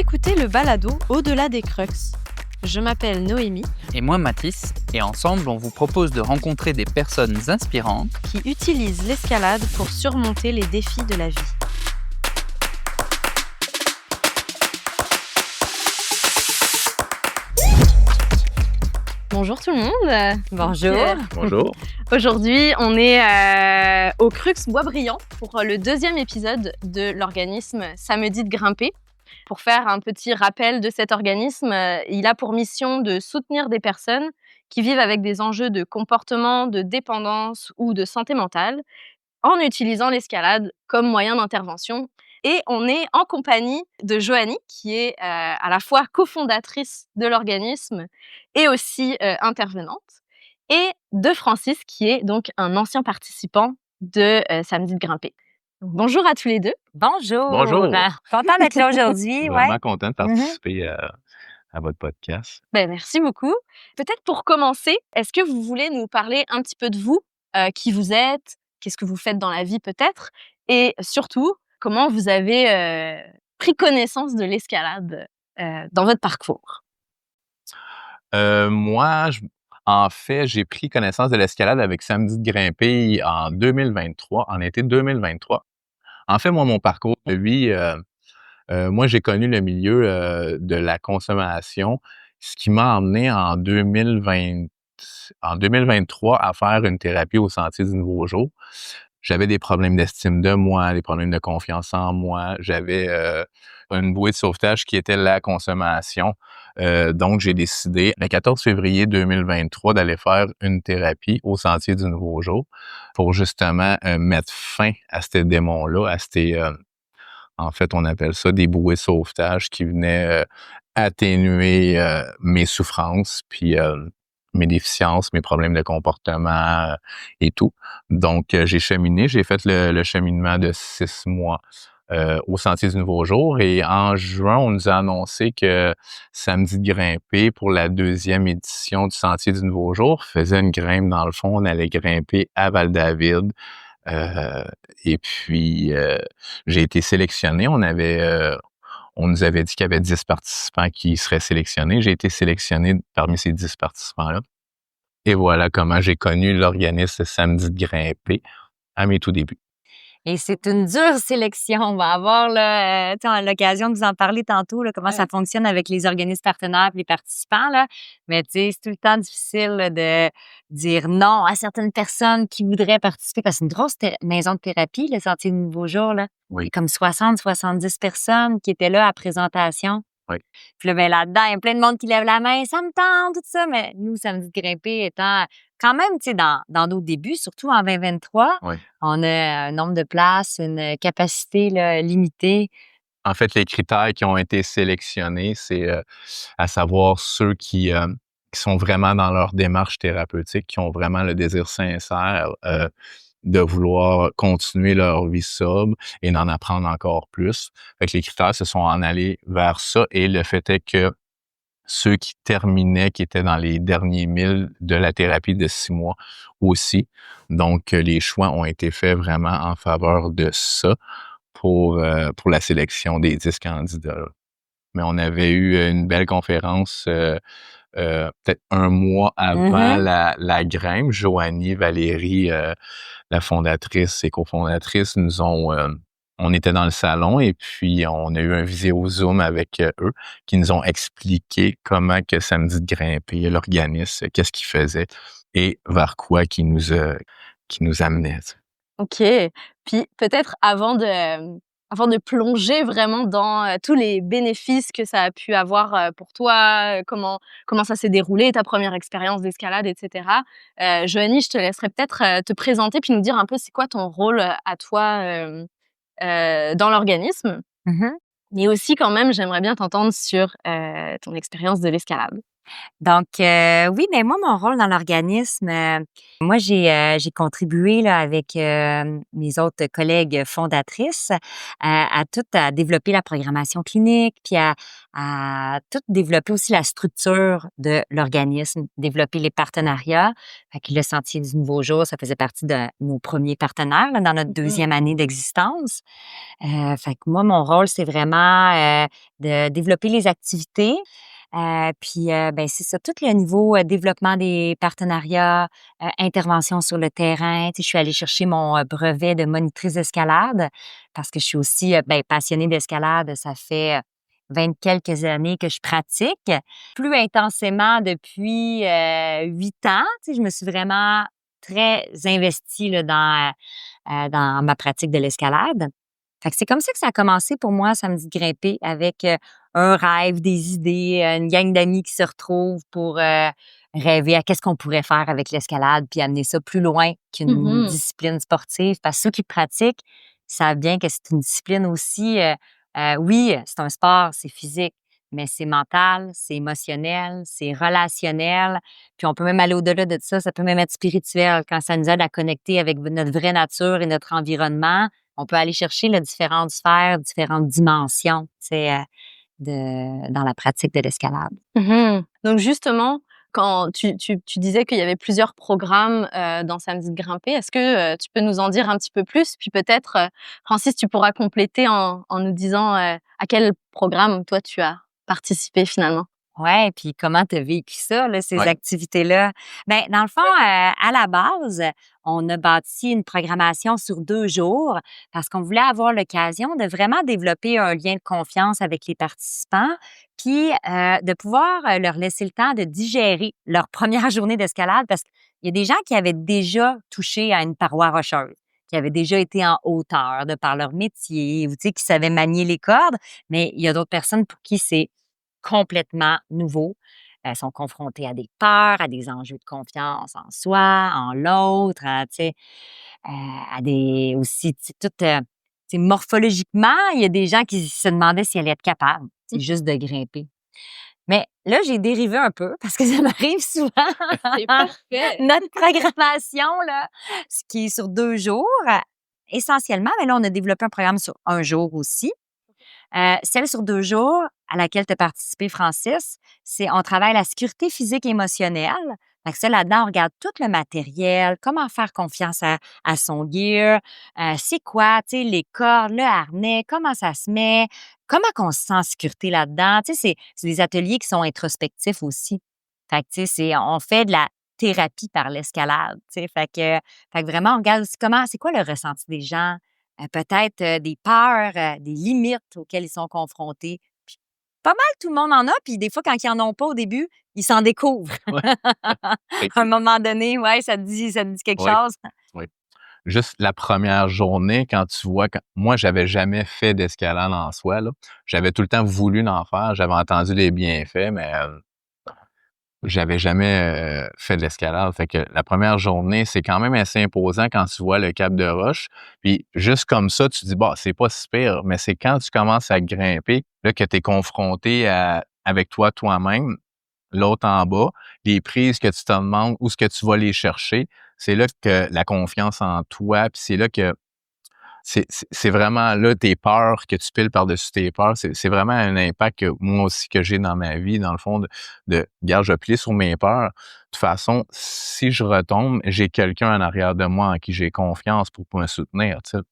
écoutez le balado Au-delà des Crux. Je m'appelle Noémie. Et moi, Mathis, et ensemble, on vous propose de rencontrer des personnes inspirantes Qui utilisent l'escalade pour surmonter les défis de la vie. Bonjour tout le monde. Bonjour. Bonjour. Aujourd'hui, on est au Crux Boisbriand pour le deuxième épisode de l'organisme Ça me dit de grimper. Pour faire un petit rappel de cet organisme, il a pour mission de soutenir des personnes qui vivent avec des enjeux de comportement, de dépendance ou de santé mentale en utilisant l'escalade comme moyen d'intervention. Et on est en compagnie de Joanie, qui est à la fois cofondatrice de l'organisme et aussi intervenante, et de Francis, qui est donc un ancien participant de Samedi de grimper. Donc, bonjour à tous les deux. Bonjour. Bonjour. Content d'être là aujourd'hui. Vraiment Ouais. content de participer à votre podcast. Merci beaucoup. Peut-être pour commencer, est-ce que vous voulez nous parler un petit peu de vous, qui vous êtes, qu'est-ce que vous faites dans la vie peut-être, et surtout, comment vous avez pris connaissance de l'escalade dans votre parcours? Moi, en fait, j'ai pris connaissance de l'escalade avec Samedi de grimper en 2023, en été 2023. En fait, moi, mon parcours de vie, moi, j'ai connu le milieu de la consommation, ce qui m'a emmené en 2023 à faire une thérapie au Sentier du Nouveau Jour. J'avais des problèmes d'estime de moi, des problèmes de confiance en moi. J'avais une bouée de sauvetage qui était la consommation. Donc, j'ai décidé, le 14 février 2023, d'aller faire une thérapie au Sentier du Nouveau Jour pour justement mettre fin à ces démons-là, à ces... en fait, on appelle ça des bouées de sauvetage qui venaient atténuer mes souffrances, puis mes déficiences, mes problèmes de comportement et tout. Donc, j'ai cheminé, j'ai fait le cheminement de 6 mois au Sentier du Nouveau Jour. Et en juin, on nous a annoncé que Samedi de grimper, pour la deuxième édition du Sentier du Nouveau Jour, faisait une grimpe. Dans le fond, on allait grimper à Val-David. Et puis, j'ai été sélectionné. On nous avait dit qu'il y avait 10 participants qui seraient sélectionnés. J'ai été sélectionné parmi ces 10 participants-là. Et voilà comment j'ai connu l'organisme Samedi de grimper à mes tout débuts. Et c'est une dure sélection. On va avoir là, l'occasion de vous en parler tantôt, là, comment ça fonctionne avec les organismes partenaires et les participants. Là. Mais tu sais, c'est tout le temps difficile là, de dire non à certaines personnes qui voudraient participer. Parce que c'est une grosse maison de thérapie, le Sentier du Nouveau Jour. Là. Oui. Il y a comme 70 personnes qui étaient là à présentation. Oui. Puis là, ben, là-dedans, il y a plein de monde qui lève la main, ça me tente, tout ça. Mais nous, Samedi de grimper étant quand même, tu sais, dans nos débuts, surtout en 2023, Oui. on a un nombre de places, une capacité là, limitée. En fait, les critères qui ont été sélectionnés, c'est à savoir ceux qui sont vraiment dans leur démarche thérapeutique, qui ont vraiment le désir sincère de vouloir continuer leur vie sobre et d'en apprendre encore plus. Fait que les critères se sont en allés vers ça, et le fait est que ceux qui terminaient, qui étaient dans les derniers 1000 de la thérapie de 6 mois aussi. Donc, les choix ont été faits vraiment en faveur de ça pour la sélection des 10 candidats. Mais on avait eu une belle conférence peut-être un mois avant la grimpe. Joanie, Valérie, la fondatrice et cofondatrice, on était dans le salon, et puis on a eu un vidéo Zoom avec eux qui nous ont expliqué comment que Samedi de grimper, l'organisme, qu'est-ce qu'il faisait et vers quoi qui nous amenait. OK. Puis peut-être avant de plonger vraiment dans tous les bénéfices que ça a pu avoir pour toi, comment ça s'est déroulé, ta première expérience d'escalade, etc. Joanie, je te laisserai peut-être te présenter puis nous dire un peu c'est quoi ton rôle à toi dans l'organisme. Mm-hmm. Mais aussi quand même, j'aimerais bien t'entendre sur ton expérience de l'escalade. Donc, oui, mais moi, mon rôle dans l'organisme, moi, j'ai contribué là, avec mes autres collègues fondatrices à développer la programmation clinique, puis à tout développer aussi la structure de l'organisme, développer les partenariats. Fait que le Sentier du Nouveau Jour, ça faisait partie de nos premiers partenaires là, dans notre deuxième année d'existence. Fait que moi, mon rôle, c'est vraiment de développer les activités. Ben, c'est ça, tout le niveau développement des partenariats, intervention sur le terrain. Tu sais, je suis allée chercher mon brevet de monitrice d'escalade parce que je suis aussi ben, passionnée d'escalade. Ça fait 20 quelques années que je pratique, plus intensément depuis 8 ans. Tu sais, je me suis vraiment très investie là, dans ma pratique de l'escalade. Fait que c'est comme ça que ça a commencé pour moi, Samedi de grimper, avec un rêve, des idées, une gang d'amis qui se retrouvent pour rêver à qu'est-ce qu'on pourrait faire avec l'escalade, puis amener ça plus loin qu'une Mhm. discipline sportive. Parce que ceux qui pratiquent savent bien que c'est une discipline aussi. Oui, c'est un sport, c'est physique, mais c'est mental, c'est émotionnel, c'est relationnel. Puis on peut même aller au-delà de ça, ça peut même être spirituel quand ça nous aide à connecter avec notre vraie nature et notre environnement. On peut aller chercher là, différentes sphères, différentes dimensions, tu sais, dans la pratique de l'escalade. Mhm. Donc justement, quand tu disais qu'il y avait plusieurs programmes dans Samedi de grimper, est-ce que tu peux nous en dire un petit peu plus? Puis peut-être, Francis, tu pourras compléter en nous disant à quel programme toi tu as participé finalement. Ouais, puis comment tu as vécu ça, là, ces Ouais. activités-là? Ben, dans le fond, à la base, on a bâti une programmation sur 2 jours parce qu'on voulait avoir l'occasion de vraiment développer un lien de confiance avec les participants, puis de pouvoir leur laisser le temps de digérer leur première journée d'escalade parce qu'il y a des gens qui avaient déjà touché à une paroi rocheuse, qui avaient déjà été en hauteur de par leur métier, ou tu sais, qui savaient manier les cordes, mais il y a d'autres personnes pour qui c'est complètement nouveaux. Elles sont confrontées à des peurs, à des enjeux de confiance en soi, en l'autre, tu sais, à des aussi, tu sais, tout, tu sais, morphologiquement, il y a des gens qui se demandaient si elles allaient être capables, c'est juste de grimper. Mais là, j'ai dérivé un peu parce que ça m'arrive souvent. C'est parfait. Notre programmation, là, ce qui est sur 2 jours, essentiellement, mais là, on a développé un programme sur 1 jour aussi. Celle sur 2 jours à laquelle tu as participé, Francis, c'est on travaille la sécurité physique et émotionnelle. Fait que ça, là-dedans, on regarde tout le matériel, comment faire confiance à son gear, c'est quoi, tu sais, les cordes, le harnais, comment ça se met, comment qu'on se sent en sécurité là-dedans. Tu sais, c'est des ateliers qui sont introspectifs aussi. Fait que, tu sais, on fait de la thérapie par l'escalade, tu sais. Fait que vraiment, on regarde aussi c'est quoi le ressenti des gens, peut-être des peurs, des limites auxquelles ils sont confrontés. Puis pas mal tout le monde en a, puis des fois, quand ils en ont pas au début, ils s'en découvrent. Ouais. À un moment donné, ouais, ça te dit quelque Oui, chose? oui. Juste la première journée, quand tu vois, moi, j'avais jamais fait d'escalade en soi, là. J'avais tout le temps voulu en faire. J'avais entendu les bienfaits, mais j'avais jamais fait de l'escalade. Fait que la première journée, c'est quand même assez imposant quand tu vois le cap de roche. Puis juste comme ça, tu te dis, bah, c'est pas si pire. Mais c'est quand tu commences à grimper, là, que tu es confronté avec toi-même, l'autre en bas, les prises que tu te demandes, où est-ce que tu vas les chercher. C'est là que la confiance en toi, puis c'est là que c'est vraiment là tes peurs que tu piles par-dessus tes peurs. C'est vraiment un impact que moi aussi que j'ai dans ma vie, dans le fond, regarde, je plie sur mes peurs. De toute façon, si je retombe, j'ai quelqu'un en arrière de moi en qui j'ai confiance pour me soutenir, tu sais.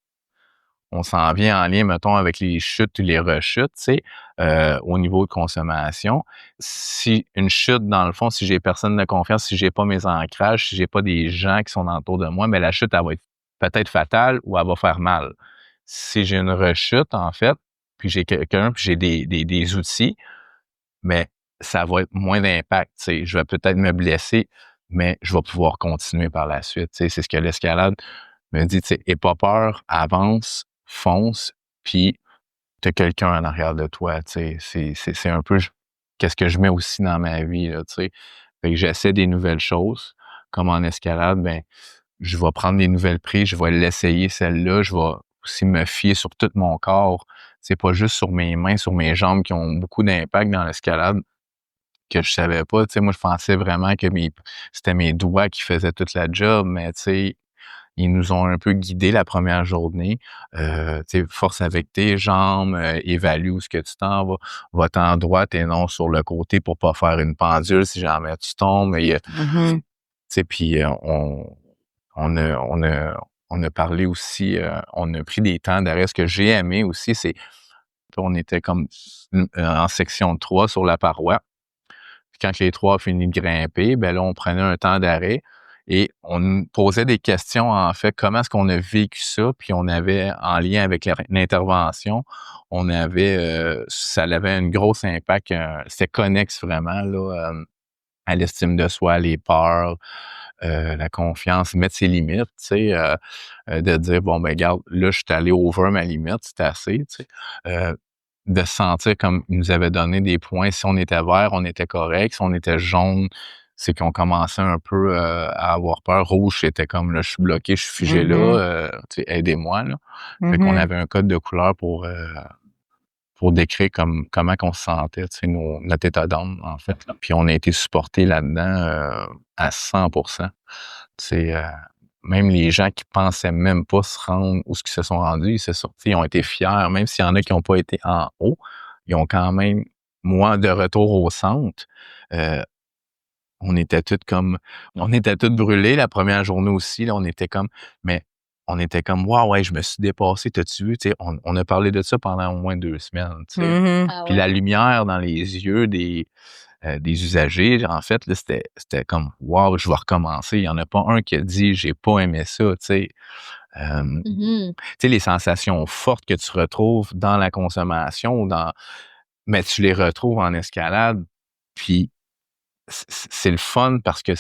On s'en vient en lien, mettons, avec les chutes ou les rechutes, tu sais, au niveau de consommation. Si une chute, dans le fond, si j'ai personne de confiance, si j'ai pas mes ancrages, si j'ai pas des gens qui sont autour de moi, mais la chute, elle va être peut-être fatale ou elle va faire mal. Si j'ai une rechute, en fait, puis j'ai quelqu'un, puis j'ai des outils, mais ça va être moins d'impact, tu sais. Je vais peut-être me blesser, mais je vais pouvoir continuer par la suite, tu sais. C'est ce que l'escalade me dit, tu sais, aie pas peur, avance, fonce, puis tu as quelqu'un en arrière de toi, tu sais. C'est un peu qu'est-ce que je mets aussi dans ma vie, là, tu sais. Fait que j'essaie des nouvelles choses, comme en escalade, ben, je vais prendre des nouvelles prises, je vais l'essayer celle-là, je vais aussi me fier sur tout mon corps. C'est pas juste sur mes mains, sur mes jambes qui ont beaucoup d'impact dans l'escalade. que je savais pas. Tu sais, moi, je pensais vraiment que c'était mes doigts qui faisaient toute la job, mais tu sais, ils nous ont un peu guidés la première journée. Tu sais, force avec tes jambes, évalue où ce que tu t'en vas, va-t'en à droite et non sur le côté pour pas faire une pendule si jamais tu tombes. Et, Mhm. tu sais, puis on a, on a, on a parlé aussi, on a pris des temps d'arrêt. Ce que j'ai aimé aussi, c'est on était comme en section 3 sur la paroi. Puis quand les 3 ont fini de grimper, ben là, on prenait un temps d'arrêt et on nous posait des questions, en fait, comment est-ce qu'on a vécu ça? Puis on avait, en lien avec l'intervention, on avait, ça avait un gros impact, c'était connexe vraiment, là, à l'estime de soi, les peurs, la confiance, mettre ses limites, tu sais, de dire, bon, ben regarde, là, je suis allé over ma limite, c'est assez, tu sais. De se sentir comme ils nous avaient donné des points. Si on était vert, on était correct. Si on était jaune, c'est qu'on commençait un peu à avoir peur. Rouge, c'était comme là, je suis bloqué, je suis figé là, Mhm. tu sais, aidez-moi, là. Fait qu'on Mhm. avait un code de couleur pour décrire comment qu'on se sentait, tu sais, notre état d'âme, en fait, là. Puis on a été supportés là-dedans à 100%. C'est même les gens qui pensaient même pas se rendre où ce qu'ils se sont rendus, ils se sont, tu sais, ils ont été fiers, même s'il y en a qui n'ont pas été en haut, ils ont quand même, moi, de retour au centre, euh, on était on était toutes brûlés la première journée aussi, là, on était comme, mais on était comme, waouh, ouais, je me suis dépassé, t'as-tu vu, tu sais, on a parlé de ça pendant au moins 2 semaines, tu sais. Mhm. Ah Puis ouais. la lumière dans les yeux des usagers, en fait, là, c'était comme, waouh, je vais recommencer. Il y en a pas un qui a dit, j'ai pas aimé ça, tu sais. Mhm. Tu sais, les sensations fortes que tu retrouves dans la consommation mais tu les retrouves en escalade, puis c'est le fun parce que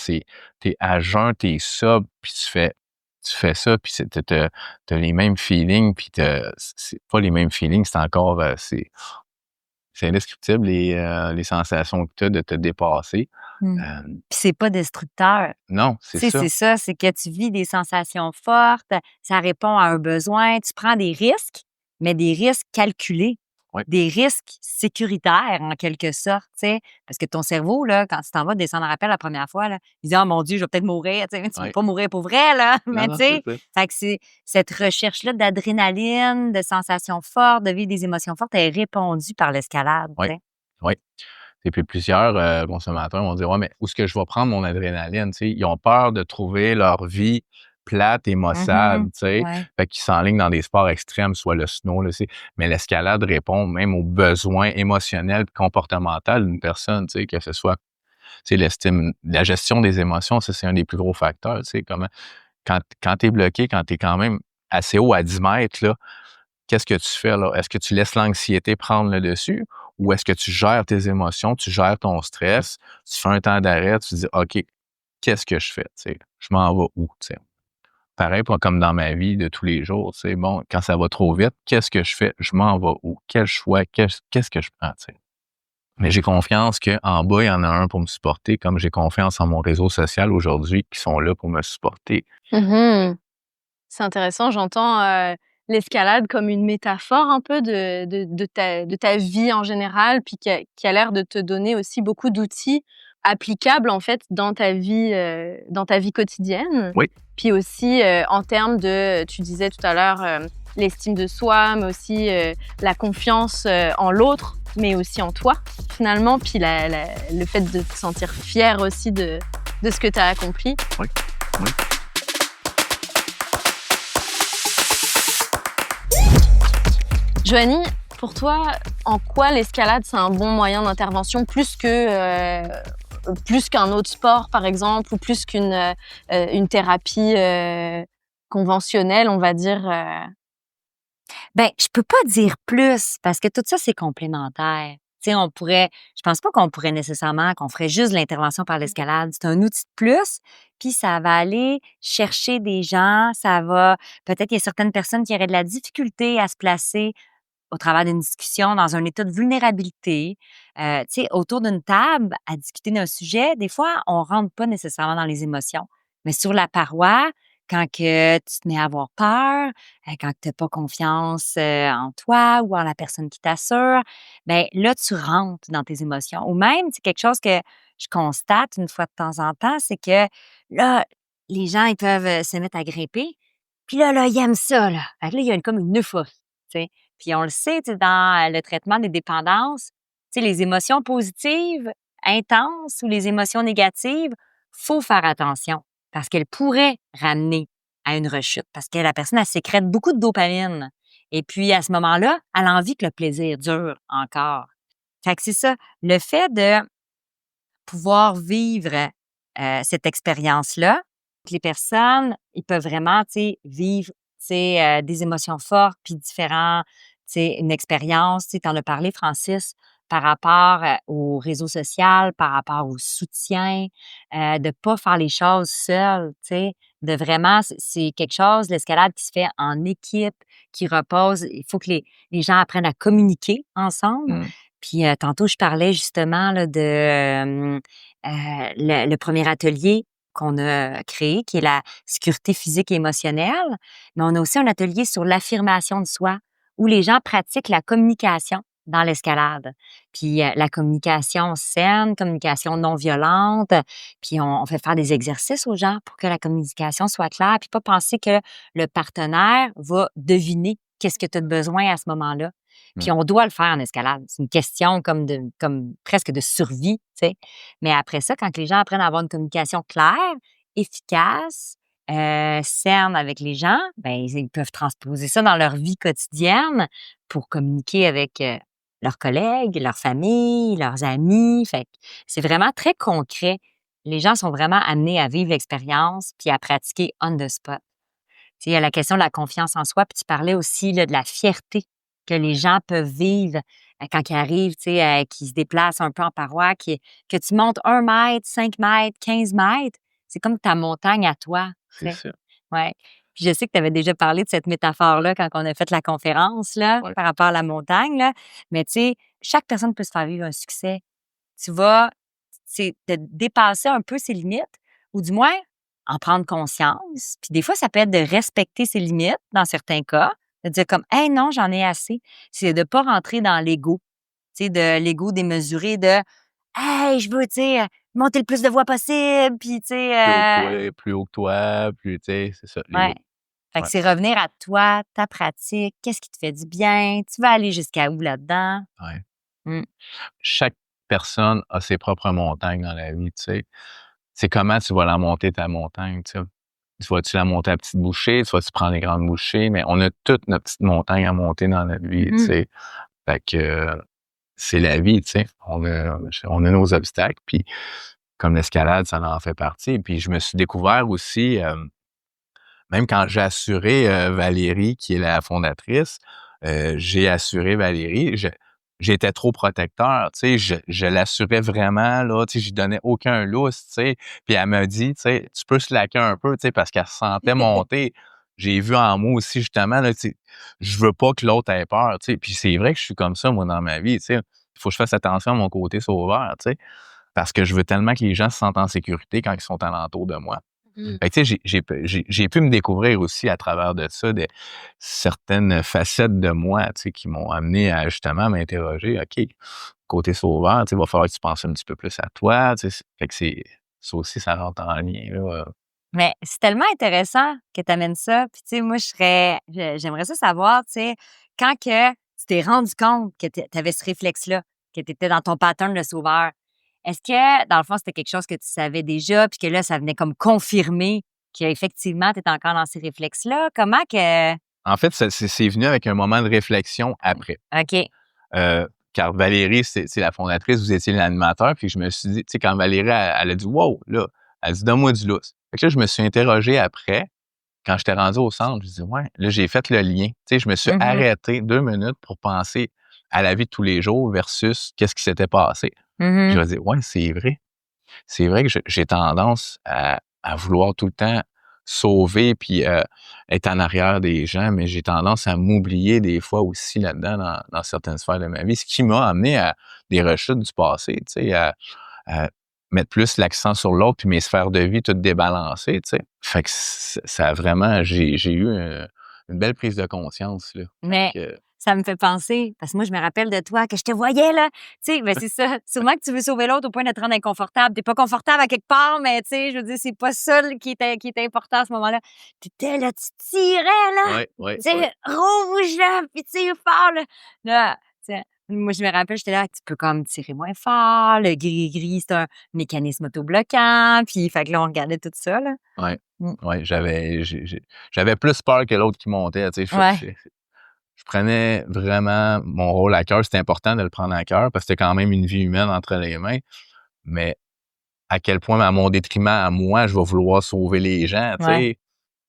t'es à jeun, t'es sobre, puis tu fais ça, puis t'as les mêmes feelings, puis c'est pas les mêmes feelings, c'est encore, c'est indescriptible les sensations que t'as de te dépasser. Mm. Euh, Puis c'est pas destructeur. non, Tu c'est sais, ça. c'est ça, c'est que tu vis des sensations fortes, ça répond à un besoin, tu prends des risques, mais des risques calculés, Oui, des risques sécuritaires en quelque sorte, tu sais. Parce que ton cerveau, là, quand tu t'en vas descendre en rappel la première fois, là, il dit: «Oh mon Dieu, je vais peut-être mourir», tu sais, tu vas oui. pas mourir pour vrai, là, Non, mais tu non, c'est sais, ça. fait que c'est cette recherche-là d'adrénaline, de sensations fortes, de vivre des émotions fortes, elle est répondue par l'escalade, Oui, tu sais. oui. Et puis plusieurs consommateurs vont dire: «Ouais, mais où est-ce que je vais prendre mon adrénaline?» Tu sais, ils ont peur de trouver leur vie plate et maussade, Mhm. tu sais? Ouais. Fait qu'ils s'enlignent dans des sports extrêmes, soit le snow, là, mais l'escalade répond même aux besoins émotionnels et comportementaux d'une personne, tu sais, que ce soit, tu sais, l'estime, la gestion des émotions, ça, c'est un des plus gros facteurs, tu sais, quand tu es bloqué, quand tu es quand même assez haut à 10 mètres, là, qu'est-ce que tu fais là? Est-ce que tu laisses l'anxiété prendre le dessus ou est-ce que tu gères tes émotions, tu gères ton stress, tu fais un temps d'arrêt, tu te dis OK, qu'est-ce que je fais? Tu sais, je m'en vais où? Tu sais? Pareil pas comme dans ma vie de tous les jours. Tu sais, bon, quand ça va trop vite, qu'est-ce que je fais? Je m'en vais où? Quel choix? Qu'est-ce que je prends? Tu sais? Mais j'ai confiance qu'en bas, il y en a un pour me supporter, comme j'ai confiance en mon réseau social aujourd'hui qui sont là pour me supporter. Mhm. C'est intéressant, j'entends l'escalade comme une métaphore un peu de ta vie en général, puis qui a l'air de te donner aussi beaucoup d'outils applicables en fait dans ta vie quotidienne. Oui, Puis aussi en termes de, tu disais tout à l'heure, l'estime de soi, mais aussi la confiance en l'autre, mais aussi en toi finalement, puis le fait de te sentir fier aussi de ce que tu as accompli. oui, oui. Joanie, pour toi, en quoi l'escalade, c'est un bon moyen d'intervention plus qu'un autre sport, par exemple, ou plus une thérapie conventionnelle, on va dire Ben, je peux pas dire plus parce que tout ça, c'est complémentaire. Tu sais, je pense pas qu'on pourrait nécessairement, qu'on ferait juste de l'intervention par l'escalade. C'est un outil de plus, puis ça va aller chercher des gens, peut-être qu'il y a certaines personnes qui auraient de la difficulté à se placer au travers d'une discussion dans un état de vulnérabilité. Tu sais, autour d'une table, à discuter d'un sujet, des fois, on rentre pas nécessairement dans les émotions. Mais sur la paroi, quand que tu te mets à avoir peur, quand tu n'as pas confiance en toi ou en la personne qui t'assure, ben là, tu rentres dans tes émotions. Ou même, c'est quelque chose que je constate une fois de temps en temps, c'est que là, les gens, ils peuvent se mettre à grimper, puis là, ils aiment ça, là. Fait que là, il y a comme une euphorie, tu sais. Puis on le sait, tu sais, dans le traitement des dépendances, tu sais, les émotions positives, intenses ou les émotions négatives, faut faire attention parce qu'elles pourraient ramener à une rechute parce que la personne, elle sécrète beaucoup de dopamine. Et puis, à ce moment-là, elle a envie que le plaisir dure encore. Fait que c'est ça, le fait de pouvoir vivre cette expérience-là, les personnes, ils peuvent vraiment, tu sais, vivre, tu sais, des émotions fortes puis différents, tu sais, une expérience, tu sais, t'en as parlé, Francis, par rapport au réseau social, par rapport au soutien, de pas faire les choses seul, tu sais, de vraiment, c'est quelque chose, l'escalade qui se fait en équipe, qui repose. Il faut que les gens apprennent à communiquer ensemble. Mmh. Puis tantôt, je parlais justement là, de le premier atelier qu'on a créé, qui est la sécurité physique et émotionnelle. Mais on a aussi un atelier sur l'affirmation de soi, où les gens pratiquent la communication dans l'escalade. Puis la communication saine, communication non violente. Puis on fait faire des exercices aux gens pour que la communication soit claire, puis pas penser que le partenaire va deviner qu'est-ce que tu as de besoin à ce moment-là. Puis on doit le faire en escalade. C'est une question comme presque de survie, tu sais. Mais après ça, quand les gens apprennent à avoir une communication claire, efficace, saine avec les gens, ben ils peuvent transposer ça dans leur vie quotidienne pour communiquer avec leurs collègues, leur famille, leurs amis. Fait que c'est vraiment très concret. Les gens sont vraiment amenés à vivre l'expérience puis à pratiquer on the spot. Tu sais, il y a la question de la confiance en soi, puis tu parlais aussi là, de la fierté que les gens peuvent vivre quand ils arrivent, tu sais, qu'ils se déplacent un peu en paroi, que tu montes 1 mètre, 5 mètres, 15 mètres, c'est comme ta montagne à toi. Tu C'est sais. ça. Ouais. Puis je sais que tu avais déjà parlé de cette métaphore-là quand on a fait la conférence là, Ouais. par rapport à la montagne. Là. Mais tu sais, chaque personne peut se faire vivre un succès. Tu vas te dépasser un peu ses limites, ou du moins en prendre conscience. Puis des fois, ça peut être de respecter ses limites dans certains cas, de dire comme hey non, j'en ai assez. C'est de pas rentrer dans l'ego, tu sais, de l'ego démesuré de hey, je veux, tu sais, monter le plus de voix possible, puis tu sais, Plus haut que toi, plus, tu sais, c'est ça, ouais. l'ego. Fait que Ouais. c'est revenir à toi, ta pratique, qu'est-ce qui te fait du bien, tu vas aller jusqu'à où là-dedans? Ouais. Mmh. Chaque personne a ses propres montagnes dans la vie, tu sais. C'est comment tu vas la monter, ta montagne, tu sais. Tu vas-tu la monter à petite bouchée, tu vas-tu prendre les grandes bouchées, mais on a toutes nos petites montagnes à monter dans notre vie, tu sais. Fait que c'est la vie, tu sais. On a nos obstacles, puis comme l'escalade, ça en fait partie. Puis je me suis découvert aussi, même quand j'ai assuré Valérie, qui est la fondatrice, j'ai assuré Valérie, j'étais trop protecteur, tu sais, je l'assurais vraiment, là, tu sais, j'y donnais aucun lousse, tu sais. Puis elle m'a dit, tu sais, tu peux slacker un peu, tu sais, parce qu'elle se sentait monter. J'ai vu en moi aussi, justement, là, tu sais, je veux pas que l'autre ait peur, tu sais. Puis c'est vrai que je suis comme ça, moi, dans ma vie, tu sais. Il faut que je fasse attention à mon côté sauveur, tu sais, parce que je veux tellement que les gens se sentent en sécurité quand ils sont alentour de moi. Fait que, tu sais, j'ai pu me découvrir aussi à travers de ça certaines facettes de moi, tu sais, qui m'ont amené à justement m'interroger, OK, côté sauveur, tu sais, il va falloir que tu penses un petit peu plus à toi, tu sais. Fait que ça aussi, ça rentre en lien, là. Mais c'est tellement intéressant que tu amènes ça. Puis, tu sais, moi, j'aimerais ça savoir, tu sais, quand que tu t'es rendu compte que tu avais ce réflexe-là, que tu étais dans ton pattern de sauveur, est-ce que, dans le fond, c'était quelque chose que tu savais déjà, puis que là, ça venait comme confirmer qu'effectivement, tu étais encore dans ces réflexes-là? Comment que. En fait, c'est venu avec un moment de réflexion après. OK. Car Valérie, c'est la fondatrice, vous étiez l'animateur, puis je me suis dit, tu sais, quand Valérie, elle a dit « Wow! » là, elle dit « Donne-moi du lousse. » Fait que là, je me suis interrogé après, quand j'étais rendu au centre, je dis « Ouais. » Là, j'ai fait le lien. Tu sais, je me suis arrêté 2 minutes pour penser à la vie de tous les jours versus qu'est-ce qui s'était passé. Je me dis « Ouais, c'est vrai. C'est vrai que j'ai tendance à vouloir tout le temps sauver puis être en arrière des gens, mais j'ai tendance à m'oublier des fois aussi là-dedans dans certaines sphères de ma vie, ce qui m'a amené à des rechutes du passé, tu sais, à mettre plus l'accent sur l'autre, puis mes sphères de vie toutes débalancées, tu sais. Fait que ça a vraiment, j'ai eu une belle prise de conscience, là. Mais Que- ça me fait penser, parce que moi, je me rappelle de toi, que je te voyais, là. Tu sais, ben c'est ça. Sûrement que tu veux sauver l'autre au point de te rendre inconfortable. T'es pas confortable à quelque part, mais tu sais, je veux dire, c'est pas ça là, qui était important à ce moment-là. T'étais là, tu tirais, là. Ouais, Tu sais, rouge, là, puis tire fort, là. Là, tu sais, moi, je me rappelle, j'étais là, tu peux comme tirer moins fort. Le gris-gris, c'est un mécanisme autobloquant. Puis, fait que là, on regardait tout ça, là. ouais, Mm. ouais, j'avais plus peur que l'autre qui montait, tu sais. Ouais. Je prenais vraiment mon rôle à cœur. C'était important de le prendre à cœur parce que c'était quand même une vie humaine entre les mains. Mais à quel point, à mon détriment, à moi, je vais vouloir sauver les gens, tu Ouais.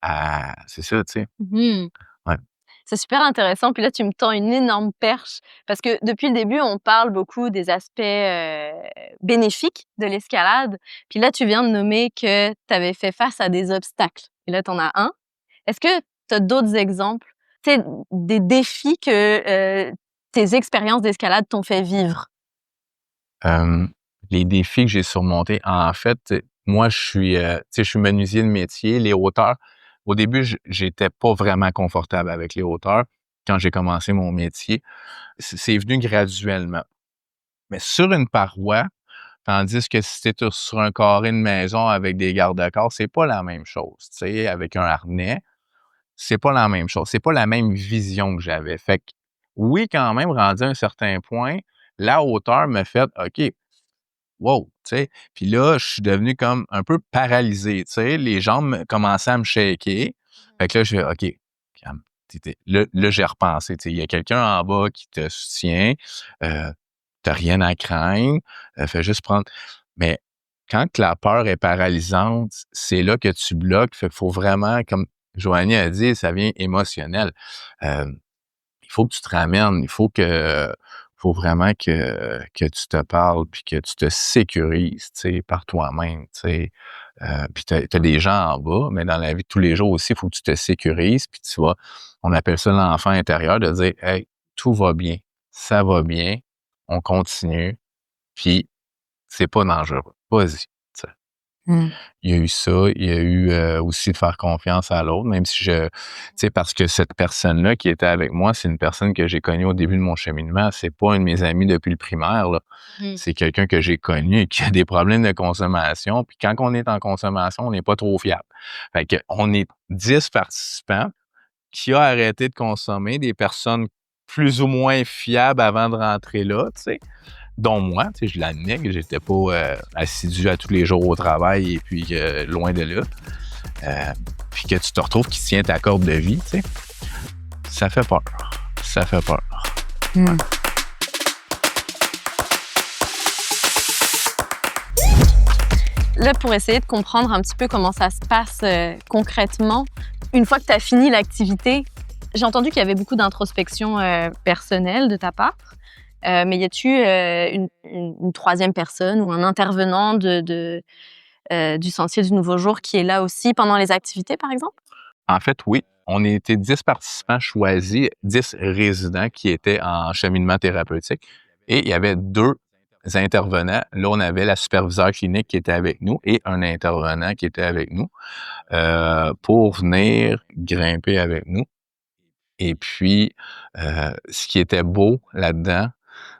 sais. C'est ça, tu sais. Mhm. Ouais. C'est super intéressant. Puis là, tu me tends une énorme perche parce que depuis le début, on parle beaucoup des aspects bénéfiques de l'escalade. Puis là, tu viens de nommer que tu avais fait face à des obstacles. Et là, tu en as un. Est-ce que tu as d'autres exemples, tu sais, des défis que tes expériences d'escalade t'ont fait vivre? Les défis que j'ai surmontés, en fait, moi, tu sais, je suis menuisier de métier. Les hauteurs, au début, j'étais pas vraiment confortable avec les hauteurs quand j'ai commencé mon métier. C'est venu graduellement. Mais sur une paroi, tandis que si tu sur un carré de maison avec des garde-corps, c'est pas la même chose. Tu sais, avec un harnais, c'est pas la même chose. C'est pas la même vision que j'avais. Fait que, oui, quand même, rendu à un certain point, la hauteur me fait, OK, wow, tu sais. Puis là, je suis devenu comme un peu paralysé, tu sais. Les jambes commençaient à me shaker. Fait que là, je fais, OK, calme. Là, j'ai repensé, tu sais. Il y a quelqu'un en bas qui te soutient. T'as rien à craindre. Fais juste prendre. Mais quand que la peur est paralysante, c'est là que tu bloques. Fait qu'il faut vraiment, comme Joanie a dit, ça vient émotionnel. Il faut que tu te ramènes. Faut vraiment que tu te parles puis que tu te sécurises, tu sais, par toi-même, tu sais. Puis t'as des gens en bas, mais dans la vie de tous les jours aussi, il faut que tu te sécurises puis tu vas, on appelle ça l'enfant intérieur, de dire, hey, tout va bien, ça va bien, on continue, puis c'est pas dangereux. Vas-y, tu sais. Mm. Il y a eu ça, il y a eu aussi de faire confiance à l'autre, même si tu sais, parce que cette personne-là qui était avec moi, c'est une personne que j'ai connue au début de mon cheminement. C'est pas un de mes amis depuis le primaire, là. C'est quelqu'un que j'ai connu et qui a des problèmes de consommation. Puis quand on est en consommation, on n'est pas trop fiable. Fait que on est 10 participants qui ont arrêté de consommer, des personnes plus ou moins fiables avant de rentrer là, tu sais. Dont moi, tu sais, je l'admets que j'étais pas assidu à tous les jours au travail et puis loin de là. Puis que tu te retrouves qui tient ta corde de vie, tu sais. Ça fait peur. Ça fait peur. Mm. Là, pour essayer de comprendre un petit peu comment ça se passe concrètement, une fois que tu as fini l'activité, j'ai entendu qu'il y avait beaucoup d'introspection personnelle de ta part. Mais y a-tu une troisième personne ou un intervenant du Sentier du Nouveau Jour qui est là aussi pendant les activités, par exemple? En fait, oui. On était 10 participants choisis, 10 résidents qui étaient en cheminement thérapeutique. Et il y avait 2 intervenants. Là, on avait la superviseure clinique qui était avec nous et un intervenant qui était avec nous pour venir grimper avec nous. Et puis, ce qui était beau là-dedans,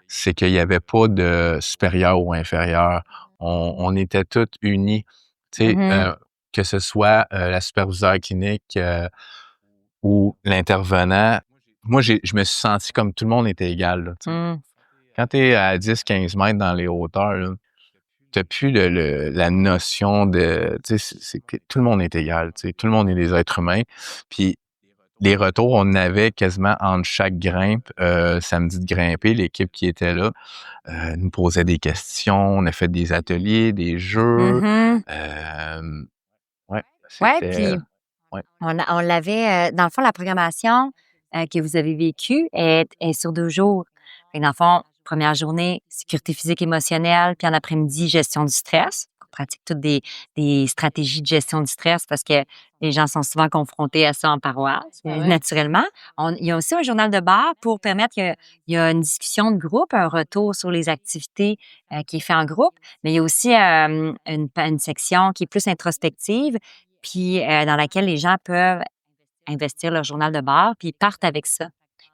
c'est qu'il n'y avait pas de supérieur ou inférieur. On était tous unis. Tu sais, Mhm. que ce soit la superviseure clinique ou l'intervenant, moi, je me suis senti comme tout le monde était égal, là, tu sais. Mm. Quand tu es à 10-15 mètres dans les hauteurs, tu n'as plus la notion de... Tu sais, c'est que tout le monde est égal, tu sais. Tout le monde est des êtres humains. Puis les retours, on en avait quasiment entre chaque grimpe. Samedi de grimper, l'équipe qui était là nous posait des questions. On a fait des ateliers, des jeux. Mhm. Ouais, Ouais, c'était... puis ouais. on l'avait, dans le fond, la programmation que vous avez vécue est sur 2 jours. Fait que dans le fond, première journée, sécurité physique émotionnelle, puis en après-midi, gestion du stress. pratique toutes des stratégies de gestion du stress parce que les gens sont souvent confrontés à ça en paroisse, naturellement. Il y a aussi un journal de bord pour permettre qu'il y a une discussion de groupe, un retour sur les activités qui est fait en groupe, mais il y a aussi une section qui est plus introspective, puis dans laquelle les gens peuvent investir leur journal de bord, puis ils partent avec ça.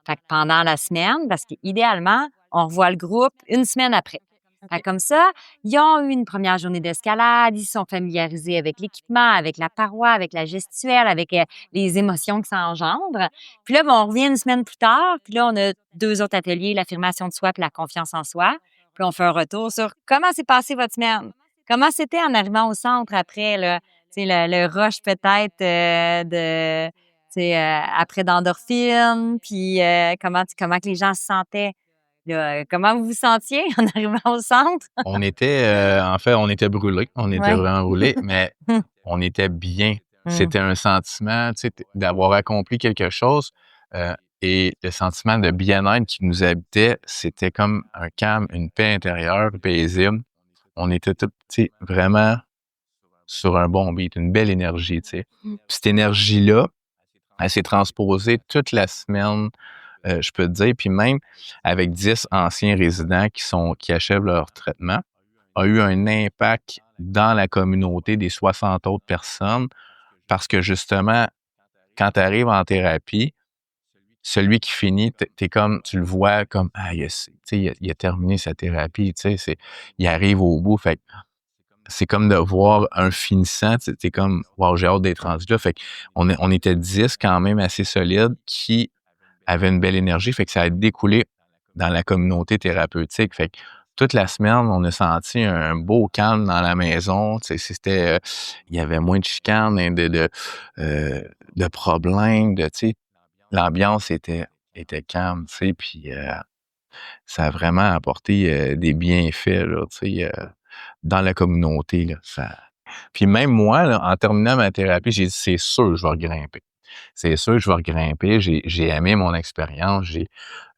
Fait que pendant la semaine, parce qu'idéalement, on revoit le groupe une semaine après. Fait que comme ça, ils ont eu une première journée d'escalade, ils sont familiarisés avec l'équipement, avec la paroi, avec la gestuelle, avec les émotions que ça engendre. Puis là, on revient une semaine plus tard, puis là, on a 2 autres ateliers, l'affirmation de soi puis la confiance en soi. Puis on fait un retour sur comment s'est passée votre semaine. Comment c'était en arrivant au centre après, là, le rush peut-être après d'endorphine, puis comment que les gens se sentaient. Là, comment vous vous sentiez en arrivant au centre? On était, en fait, on était brûlés. On était vraiment brûlés, mais on était bien. C'était un sentiment, d'avoir accompli quelque chose et le sentiment de bien-être qui nous habitait, c'était comme un calme, une paix intérieure paisible. On était tous, vraiment sur un bon beat, une belle énergie, Puis cette énergie-là, elle s'est transposée toute la semaine, je peux te dire, puis même avec 10 anciens résidents qui achèvent leur traitement, a eu un impact dans la communauté des 60 autres personnes parce que justement, quand tu arrives en thérapie, celui qui finit, t'es comme, tu le vois comme, il a terminé sa thérapie, il arrive au bout, fait que c'est comme de voir un finissant, t'es comme, wow, j'ai hâte d'être rendu là. Fait on était 10 quand même assez solides qui avaient une belle énergie, fait que ça a découlé dans la communauté thérapeutique. Fait que toute la semaine, on a senti un beau calme dans la maison. C'était, il y avait moins de chicanes, de problèmes, l'ambiance était calme, puis ça a vraiment apporté des bienfaits, là, dans la communauté, là. Puis même moi, là, en terminant ma thérapie, j'ai dit: «C'est sûr, je vais regrimper. C'est sûr, je vais regrimper». J'ai aimé mon expérience, j'ai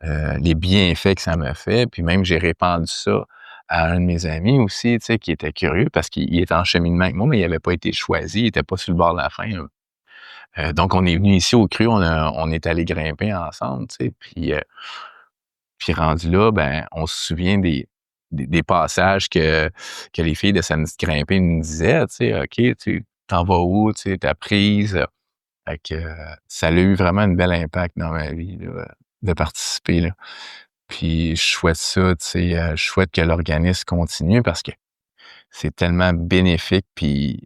les bienfaits que ça m'a fait, puis même j'ai répandu ça à un de mes amis aussi, qui était curieux parce qu'il était en cheminement avec moi, mais il n'avait pas été choisi, il était pas sur le bord de la fin, donc on est venu ici au CRU, on est allé grimper ensemble, puis rendu là, ben, on se souvient des passages que les filles de Samedi de grimper nous disaient, OK, tu t'en vas où, ta prise. Fait que ça a eu vraiment un bel impact dans ma vie, là, de participer, là. Puis je souhaite ça, je souhaite que l'organisme continue parce que c'est tellement bénéfique. Puis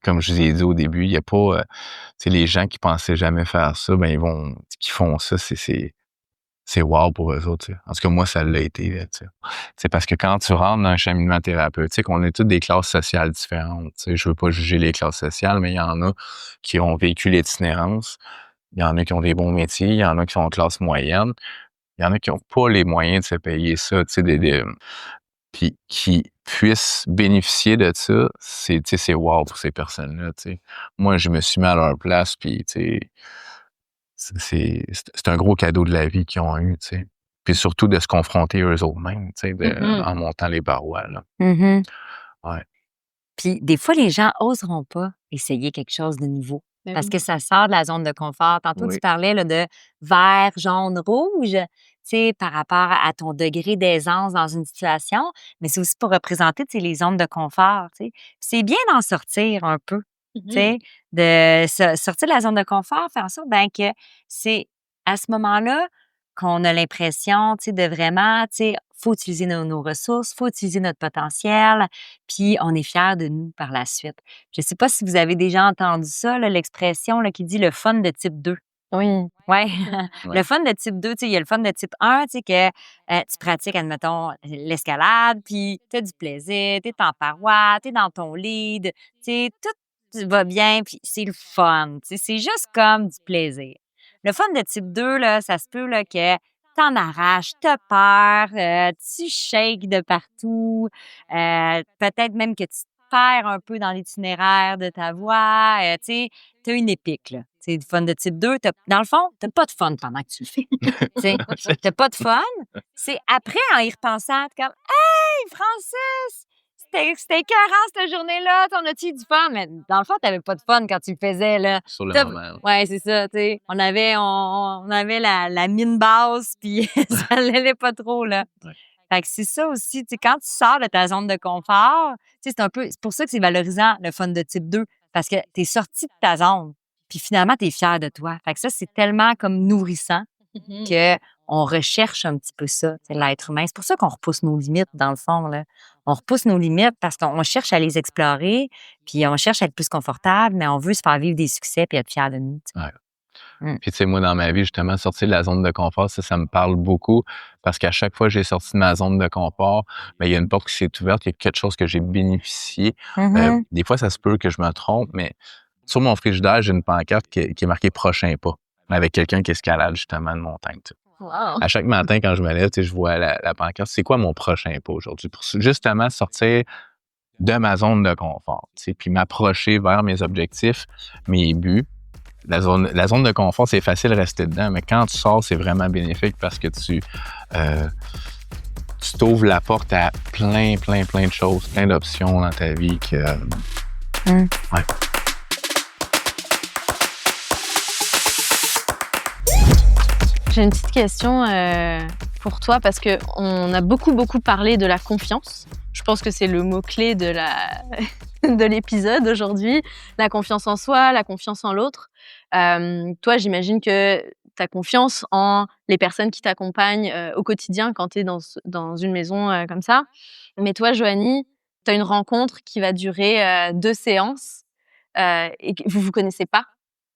comme je vous ai dit au début, il y a pas, les gens qui pensaient jamais faire ça, ben qui font ça, c'est wow pour eux autres, En tout cas, moi, ça l'a été, C'est parce que quand tu rentres dans un cheminement thérapeutique, on est toutes des classes sociales différentes, Je veux pas juger les classes sociales, mais il y en a qui ont vécu l'itinérance. Il y en a qui ont des bons métiers. Il y en a qui sont en classe moyenne. Il y en a qui ont pas les moyens de se payer ça, puis qui puissent bénéficier de ça, c'est wow pour ces personnes-là, Moi, je me suis mis à leur place, puis, c'est un gros cadeau de la vie qu'ils ont eu, Puis surtout de se confronter eux-mêmes, en montant les parois, là. Ouais. Puis des fois, les gens oseront pas essayer quelque chose de nouveau parce que ça sort de la zone de confort. Tantôt, tu parlais là, de vert, jaune, rouge, par rapport à ton degré d'aisance dans une situation, mais c'est aussi pour représenter les zones de confort. C'est bien d'en sortir un peu. De sortir de la zone de confort, faire en sorte que c'est à ce moment-là qu'on a l'impression de vraiment, faut utiliser nos ressources, faut utiliser notre potentiel, puis on est fiers de nous par la suite. Je ne sais pas si vous avez déjà entendu ça, là, l'expression là, qui dit le fun de type 2. Oui. Ouais. Le fun de type 2, il y a le fun de type 1, que tu pratiques, admettons, l'escalade, puis tu as du plaisir, tu es en paroi, tu es dans ton lead, tout va bien, puis c'est le fun. C'est juste comme du plaisir. Le fun de type 2, là, ça se peut là, que t'en arraches, t'as peur, tu shakes de partout, peut-être même que tu te perds un peu dans l'itinéraire de ta voix, t'as une épique, là. Le fun de type 2, dans le fond, t'as pas de fun pendant que tu le fais. T'as pas de fun. C'est après, en y repensant, t'es comme « Hey, Francis, c'était écœurant cette journée-là, on a-tu eu du fun? Mais dans le fond, t'avais pas de fun quand tu le faisais, là. Sur le T'as- moment. Ouais, c'est ça, tu sais. On avait la mine basse, puis ça l'allait pas trop, là. Ouais. Fait que c'est ça aussi, tu sais, quand tu sors de ta zone de confort, tu sais, c'est pour ça que c'est valorisant, le fun de type 2, parce que t'es sorti de ta zone, puis finalement, t'es fier de toi. Fait que ça, c'est tellement comme nourrissant que on recherche un petit peu ça, c'est l'être humain. C'est pour ça qu'on repousse nos limites, dans le fond, là. On repousse nos limites parce qu'on cherche à les explorer, puis on cherche à être plus confortable, mais on veut se faire vivre des succès puis être fier de nous. Tu sais. Ouais. Puis, tu sais, moi, dans ma vie, justement, sortir de la zone de confort, ça me parle beaucoup parce qu'à chaque fois que j'ai sorti de ma zone de confort, ben, il y a une porte qui s'est ouverte, il y a quelque chose que j'ai bénéficié. Des fois, ça se peut que je me trompe, mais sur mon frigidaire, j'ai une pancarte qui est marquée prochain pas, avec quelqu'un qui escalade justement une montagne. Tu sais. Wow. À chaque matin, quand je me lève, tu sais, je vois la pancarte. C'est quoi mon prochain pas aujourd'hui? Pour justement sortir de ma zone de confort, tu sais, puis m'approcher vers mes objectifs, mes buts. La zone de confort, c'est facile de rester dedans, mais quand tu sors, c'est vraiment bénéfique parce que tu t'ouvres la porte à plein de choses, plein d'options dans ta vie que... Ouais. J'ai une petite question pour toi parce que on a beaucoup parlé de la confiance. Je pense que c'est le mot-clé de de l'épisode aujourd'hui. La confiance en soi, la confiance en l'autre. Toi, j'imagine que tu as confiance en les personnes qui t'accompagnent au quotidien quand tu es dans une maison comme ça. Mais toi, Joanie, tu as une rencontre qui va durer 2 séances et que vous connaissez pas.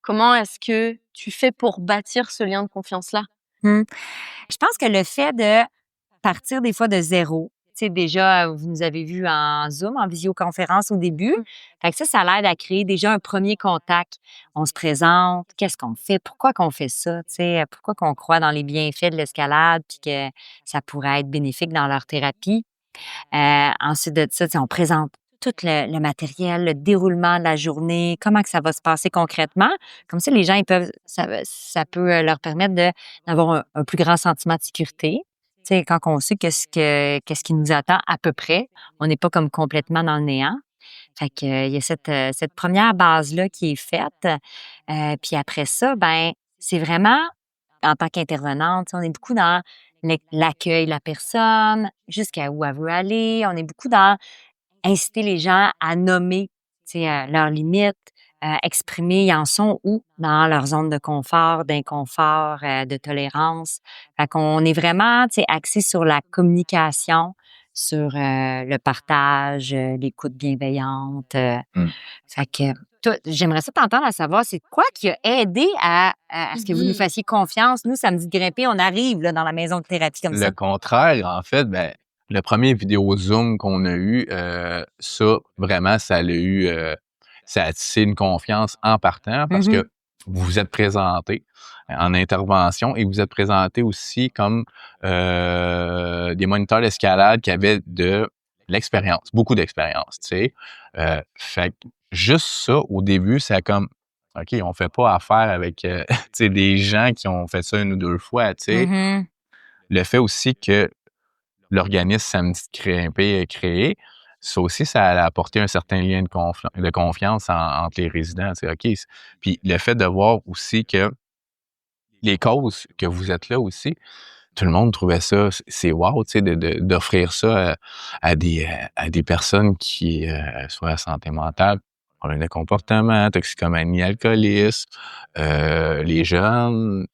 Comment est-ce que tu fais pour bâtir ce lien de confiance-là? Je pense que le fait de partir des fois de zéro, tu sais, déjà, vous nous avez vu en Zoom, en visioconférence au début. Fait que ça l'aide à créer déjà un premier contact. On se présente, qu'est-ce qu'on fait, pourquoi qu'on fait ça, tu sais, pourquoi qu'on croit dans les bienfaits de l'escalade puis que ça pourrait être bénéfique dans leur thérapie. Ensuite de ça, tu sais, on présente tout le matériel, le déroulement de la journée, comment que ça va se passer concrètement. Comme ça, les gens, ça peut leur permettre d'avoir un plus grand sentiment de sécurité. Tu sais, quand on sait qu'est-ce qui nous attend à peu près, on n'est pas comme complètement dans le néant. Fait que il y a cette première base-là qui est faite. Puis après ça, ben c'est vraiment, en tant qu'intervenante, on est beaucoup dans l'accueil de la personne, jusqu'à où elle veut aller. On est beaucoup dans inciter les gens à nommer, tu sais, leurs limites, exprimer, ils en sont où dans leur zone de confort, d'inconfort, de tolérance. Fait qu'on est vraiment, tu sais, axé sur la communication, sur le partage, l'écoute bienveillante. Fait que toi, j'aimerais ça t'entendre à savoir, c'est quoi qui a aidé à ce que vous nous fassiez confiance? Nous, Samedi de Grimper, on arrive là, dans la maison de thérapie comme ça. Le contraire, en fait, ben, le premier vidéo Zoom qu'on a eu, ça, vraiment, ça a tissé une confiance en partant parce que vous vous êtes présenté en intervention et vous êtes présenté aussi comme des moniteurs d'escalade qui avaient de l'expérience, beaucoup d'expérience, tu sais. Fait que juste ça, au début, c'est comme, OK, on fait pas affaire avec tu sais, des gens qui ont fait ça 1 ou 2 fois, tu sais. Le fait aussi que l'organisme Samedi de Grimper est créé, ça aussi, ça a apporté un certain lien de confiance entre les résidents. Tu sais, OK. Puis le fait de voir aussi que les causes que vous êtes là aussi, tout le monde trouvait ça, c'est wow, tu sais, d'offrir ça à des personnes qui soient à santé mentale, problèmes de comportement, toxicomanie, alcoolisme, les jeunes.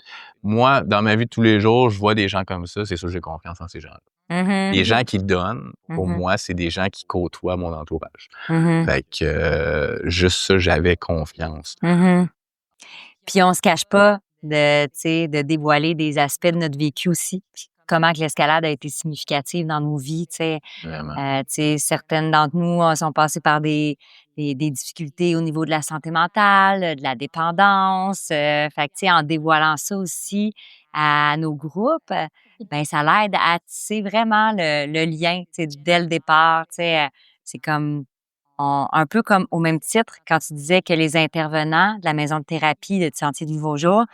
Moi, dans ma vie de tous les jours, je vois des gens comme ça, c'est sûr que j'ai confiance en ces gens-là. Les gens qui donnent, pour moi, c'est des gens qui côtoient mon entourage. Fait que juste ça, j'avais confiance. Puis on se cache pas de dévoiler des aspects de notre vécu aussi. Puis comment que l'escalade a été significative dans nos vies, tu sais. Vraiment. Tu sais, certaines d'entre nous sont passées par des difficultés au niveau de la santé mentale, de la dépendance. Fait que, tu sais, en dévoilant ça aussi à nos groupes, ben ça l'aide à tisser vraiment le lien, tu sais, dès le départ. Tu sais, c'est comme un peu comme au même titre quand tu disais que les intervenants de la maison de thérapie de Sentier du Nouveau Jour,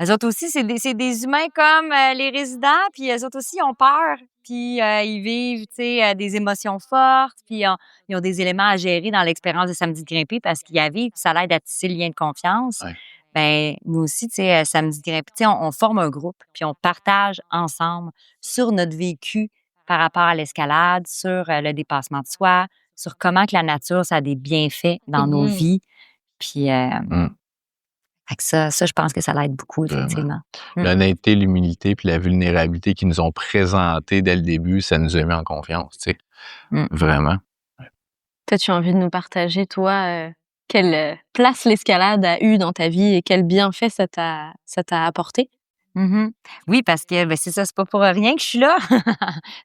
eux autres aussi, c'est des humains comme les résidents, puis eux autres aussi, ils ont peur. puis ils vivent, tu sais, des émotions fortes, puis ils ont des éléments à gérer dans l'expérience de Samedi de grimper parce qu'ils y vivent, puis ça l'aide à tisser le lien de confiance. Ouais. Ben nous aussi, tu sais, Samedi de grimper, tu sais, on forme un groupe, puis on partage ensemble sur notre vécu par rapport à l'escalade, sur le dépassement de soi, sur comment que la nature, ça a des bienfaits dans nos vies. Puis, fait que ça, je pense que ça l'aide beaucoup, effectivement. L'honnêteté, l'humilité puis la vulnérabilité qu'ils nous ont présentées dès le début, ça nous a mis en confiance, tu sais. Vraiment. Toi, tu as envie de nous partager, toi, quelle place l'escalade a eu dans ta vie et quel bienfait ça t'a apporté? Oui, parce que ben, c'est ça, c'est pas pour rien que je suis là.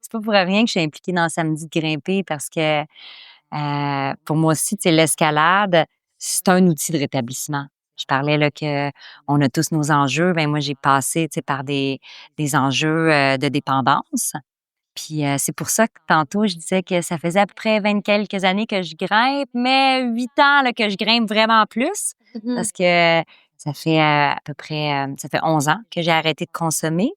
C'est pas pour rien que je suis impliquée dans Samedi de grimper parce que pour moi aussi, tu sais, l'escalade, c'est un outil de rétablissement. Je parlais là que on a tous nos enjeux. Ben moi, j'ai passé, tu sais, par des enjeux de dépendance. Puis c'est pour ça que tantôt, je disais que ça faisait à peu près 20 quelques années que je grimpe, mais 8 ans là, que je grimpe vraiment plus parce que ça fait à peu près, ça fait 11 ans que j'ai arrêté de consommer.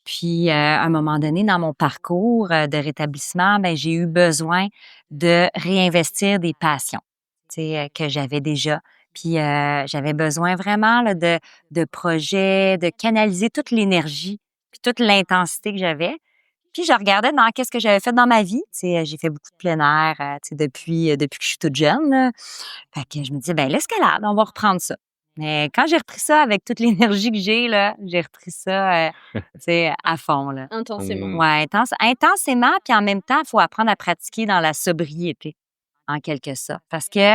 Puis, à un moment donné, dans mon parcours de rétablissement, ben j'ai eu besoin de réinvestir des passions, tu sais, que j'avais déjà. Puis, j'avais besoin vraiment là, de projets, de canaliser toute l'énergie, puis toute l'intensité que j'avais. Puis, je regardais dans qu'est-ce que j'avais fait dans ma vie. Tu sais, j'ai fait beaucoup de plein air, tu sais, depuis que je suis toute jeune, là. Fait que je me disais, ben l'escalade, on va reprendre ça. Mais quand j'ai repris ça avec toute l'énergie que j'ai, là, j'ai repris ça, tu sais, à fond, là. Intensément. Ouais, intensément, puis en même temps, il faut apprendre à pratiquer dans la sobriété, en quelque sorte. Parce que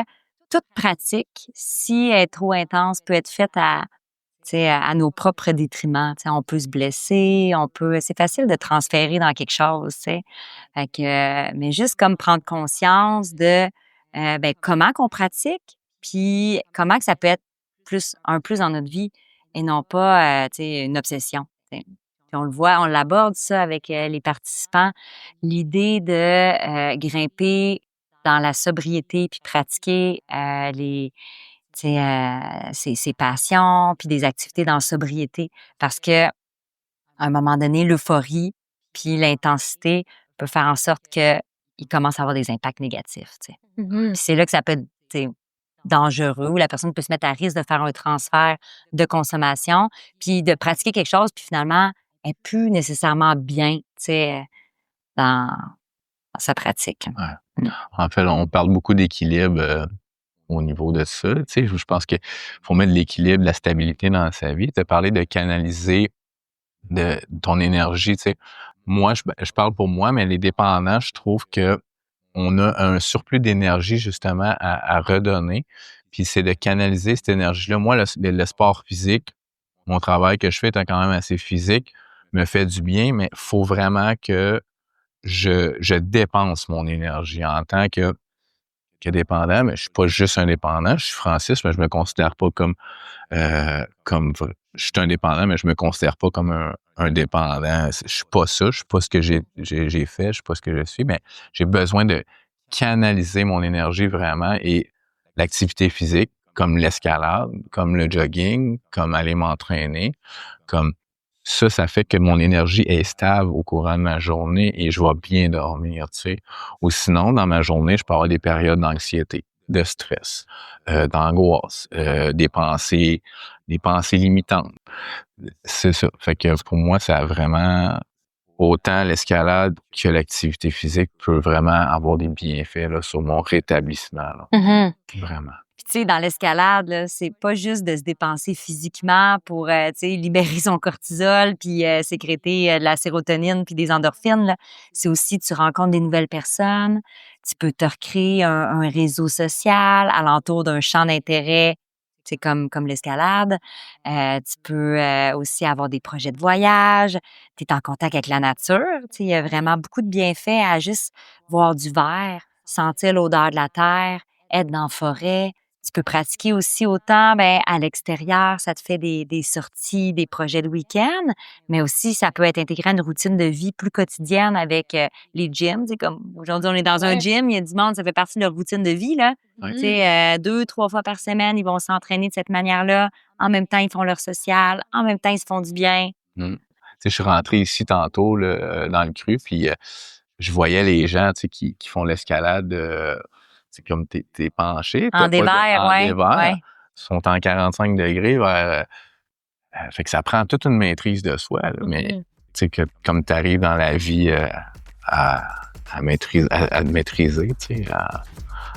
toute pratique, si elle est trop intense, peut être faite tu sais, à nos propres détriments. Tu sais, on peut se blesser, c'est facile de transférer dans quelque chose, tu sais. Fait que, mais juste comme prendre conscience de, ben, comment qu'on pratique, puis comment que ça peut être un plus dans notre vie et non pas, tu sais, une obsession. Tu sais. Puis on le voit, on l'aborde ça avec les participants, l'idée de grimper dans la sobriété puis pratiquer tu sais, ses passions puis des activités dans la sobriété parce que à un moment donné, l'euphorie puis l'intensité peut faire en sorte que il commence à avoir des impacts négatifs. Tu sais. Puis c'est là que ça peut être tu sais, dangereux, où la personne peut se mettre à risque de faire un transfert de consommation, puis de pratiquer quelque chose, puis finalement, elle n'est plus nécessairement bien, tu sais, dans sa pratique. Ouais. En fait, on parle beaucoup d'équilibre au niveau de ça. Tu sais, je pense qu'il faut mettre de l'équilibre, de la stabilité dans sa vie. Tu as parlé de canaliser de ton énergie. Tu sais. Moi, je parle pour moi, mais les dépendants, je trouve que on a un surplus d'énergie justement à redonner. Puis c'est de canaliser cette énergie-là. Moi, le sport physique, mon travail que je fais étant quand même assez physique, me fait du bien, mais il faut vraiment que je dépense mon énergie en tant que dépendant, mais je suis pas juste un dépendant, je suis Francis, mais je me considère pas je suis un dépendant, mais je me considère pas comme un dépendant. Je suis pas ça, je suis pas ce que j'ai fait, je suis pas ce que je suis, mais j'ai besoin de canaliser mon énergie vraiment et l'activité physique, comme l'escalade, comme le jogging, comme aller m'entraîner, comme ça fait que mon énergie est stable au courant de ma journée et je vais bien dormir, tu sais. Ou sinon, dans ma journée, je peux avoir des périodes d'anxiété, de stress, d'angoisse, des pensées limitantes. C'est ça. Fait que pour moi, ça a vraiment autant l'escalade que l'activité physique peut vraiment avoir des bienfaits là, sur mon rétablissement. Là. Vraiment. Puis, tu sais, dans l'escalade, là, c'est pas juste de se dépenser physiquement pour, tu sais, libérer son cortisol puis sécréter de la sérotonine puis des endorphines. Là. C'est aussi, tu rencontres des nouvelles personnes, tu peux te recréer un réseau social alentour d'un champ d'intérêt, tu sais, comme l'escalade. Tu peux aussi avoir des projets de voyage. Tu es en contact avec la nature. Tu sais, il y a vraiment beaucoup de bienfaits à juste voir du vert, sentir l'odeur de la terre, être dans la forêt. Tu peux pratiquer aussi autant ben, à l'extérieur, ça te fait des sorties, des projets de week-end, mais aussi ça peut être intégré à une routine de vie plus quotidienne avec les gyms. Tu sais, comme aujourd'hui, on est dans un gym, il y a du monde, ça fait partie de leur routine de vie. Là. Tu sais, 2-3 fois par semaine, ils vont s'entraîner de cette manière-là. En même temps, ils font leur social. En même temps, ils se font du bien. je suis rentré ici tantôt là, dans le cru, puis je voyais les gens, qui font l'escalade, c'est comme t'es penché, En pas dévers, en ouais, dévers, ouais. sont en 45 degrés vers, fait que ça prend toute une maîtrise de soi, là, mais que comme tu arrives dans la vie à te maîtriser, à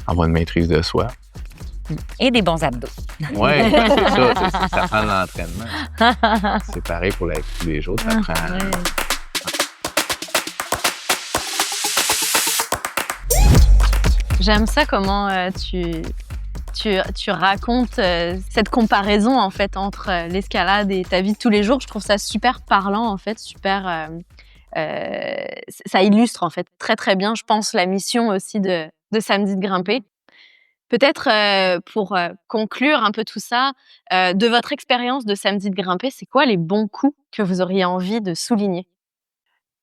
avoir une maîtrise de soi. Et des bons abdos. Oui, c'est ça, ça prend de l'entraînement. C'est pareil pour la vie de tous les jours, ça prend. J'aime ça comment tu racontes cette comparaison en fait entre l'escalade et ta vie de tous les jours. Je trouve ça super parlant en fait, super. Ça illustre en fait très très bien, je pense, la mission aussi de Samedi de grimper. Peut-être pour conclure un peu tout ça, de votre expérience de Samedi de grimper, c'est quoi les bons coups que vous auriez envie de souligner?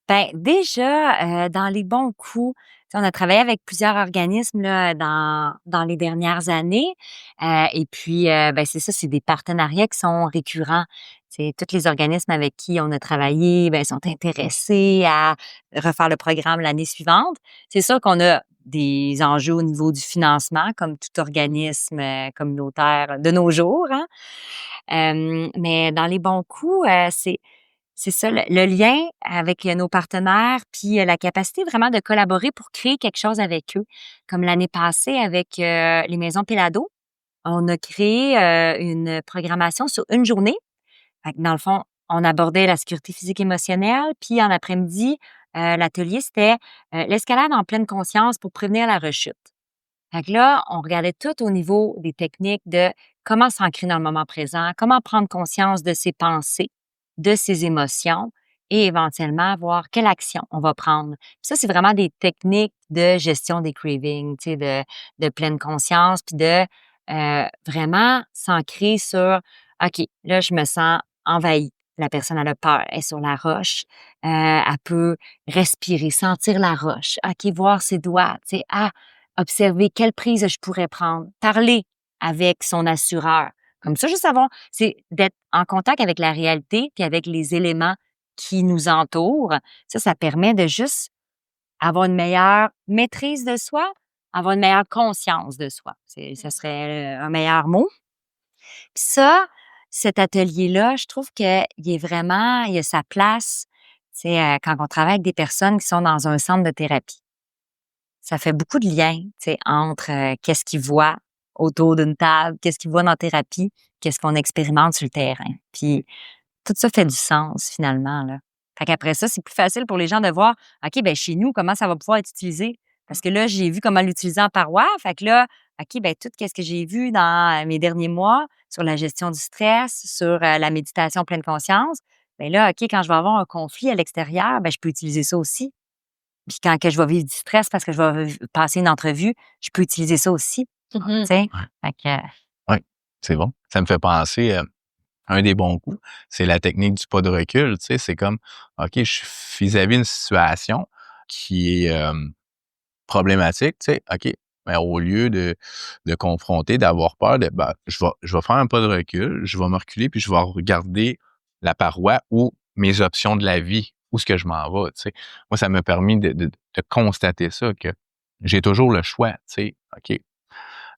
Ben déjà, dans les bons coups, on a travaillé avec plusieurs organismes là, dans les dernières années. Et puis, ben c'est ça, c'est des partenariats qui sont récurrents. C'est tous les organismes avec qui on a travaillé, ben sont intéressés à refaire le programme l'année suivante. C'est sûr qu'on a des enjeux au niveau du financement, comme tout organisme communautaire de nos jours. Hein. Mais dans les bons coups, c'est ça, le lien avec nos partenaires, puis la capacité vraiment de collaborer pour créer quelque chose avec eux. Comme l'année passée avec les maisons Pélado, on a créé une programmation sur une journée. Fait que dans le fond, on abordait la sécurité physique et émotionnelle, puis en après-midi, l'atelier, c'était l'escalade en pleine conscience pour prévenir la rechute. Fait que là, on regardait tout au niveau des techniques de comment s'ancrer dans le moment présent, comment prendre conscience de ses pensées, de ses émotions et éventuellement voir quelle action on va prendre. Puis ça, c'est vraiment des techniques de gestion des cravings, tu sais, de pleine conscience, puis de vraiment s'ancrer sur, OK, là, je me sens envahie. La personne a peur, elle est sur la roche. Elle peut respirer, sentir la roche. OK, voir ses doigts, tu sais, observer quelle prise je pourrais prendre, parler avec son assureur. Comme ça, juste savoir, c'est d'être en contact avec la réalité puis avec les éléments qui nous entourent. Ça permet de juste avoir une meilleure maîtrise de soi, avoir une meilleure conscience de soi. Ce serait un meilleur mot. Puis ça, cet atelier-là, je trouve qu'il est vraiment, il a sa place, quand on travaille avec des personnes qui sont dans un centre de thérapie. Ça fait beaucoup de liens, entre qu'est-ce qu'ils voient autour d'une table, qu'est-ce qu'ils voient dans la thérapie, qu'est-ce qu'on expérimente sur le terrain. Puis tout ça fait du sens finalement là. Fait qu'après ça, c'est plus facile pour les gens de voir, OK, ben chez nous, comment ça va pouvoir être utilisé. Parce que là, j'ai vu comment l'utiliser en paroisse. Fait que là, OK, ben tout ce que j'ai vu dans mes derniers mois sur la gestion du stress, sur la méditation pleine conscience, ben là, OK, quand je vais avoir un conflit à l'extérieur, ben je peux utiliser ça aussi. Puis quand que je vais vivre du stress parce que je vais passer une entrevue, je peux utiliser ça aussi. Tu sais? Fait que, Oui, c'est bon. Ça me fait penser, un des bons coups, c'est la technique du pas de recul. C'est comme, OK, je suis vis-à-vis d'une situation qui est problématique, OK, mais au lieu de confronter, d'avoir peur, je vais faire un pas de recul, je vais me reculer, puis je vais regarder la paroi ou mes options de la vie, où est-ce que je m'en vais, Moi, ça m'a permis de constater ça, que j'ai toujours le choix, OK.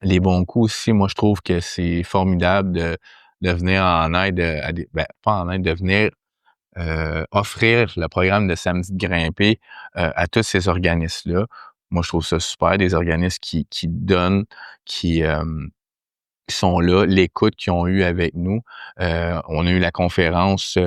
Les bons coups aussi, moi, je trouve que c'est formidable de venir en aide à des, pas en aide, de venir offrir le programme de Samedi de grimper à tous ces organismes-là. Moi, je trouve ça super, des organismes qui donnent, qui sont là, l'écoute qu'ils ont eu avec nous. On a eu la conférence,